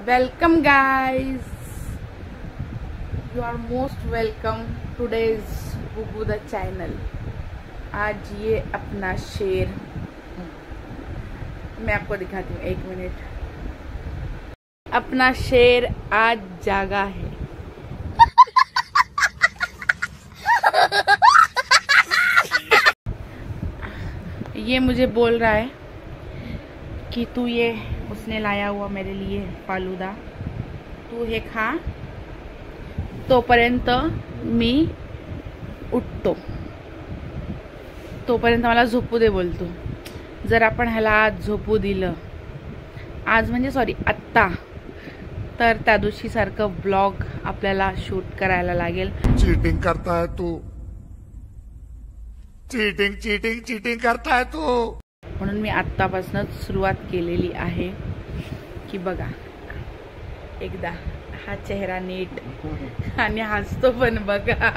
Welcome guys, you are most welcome today's बुबू the channel. आज ये अपना शेर मैं आपको दिखाती हूँ, 1 मिनट। अपना शेर आज जागा है। ये मुझे बोल रहा है कि तू ये उसने लाया हुआ मेरे लिए फालुदा तू हे खा, तोपर्यंत मी उठतो, तोपर्यंत मला झोपू दे बोलतो। जर आपण ह्याला आज झोपू दिलं, आज म्हणजे सॉरी आत्ता, तर त्या दिवशी सारखं ब्लॉग आपल्याला शूट करायला लागेल। चीटिंग करता है तू, चीटिंग चीटिंग चीटिंग करता है तू। म्हणून मी आत्तापासूनच सुरुवात केलेली आहे की बघा एकदा हा चेहरा नीट आणि हसतो पण बघा।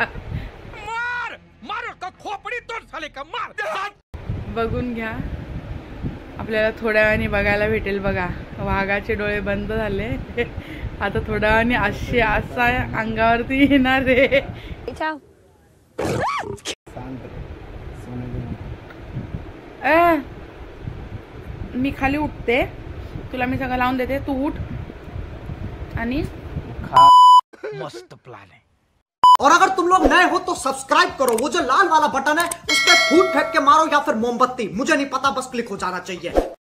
मार मार का खोपडी तोड झाले का मार। बघून घ्या, आपल्याला थोड्या वेळाने बघायला भेटेल बघा। वाघाचे डोळे बंद झाले, आता थोड्या वेळाने असे असा अंगावरती येणार रे। मी खाली उठते, तुला मी सगळं लावून देते, तू उठ आणि मस्त प्लान है। और अगर तुम लोग नए हो तो सब्सक्राइब करो, वो जो लाल वाला बटन है उस पर फूट फेंक के मारो या फिर मोमबत्ती, मुझे नहीं पता, बस क्लिक हो जाना चाहिए।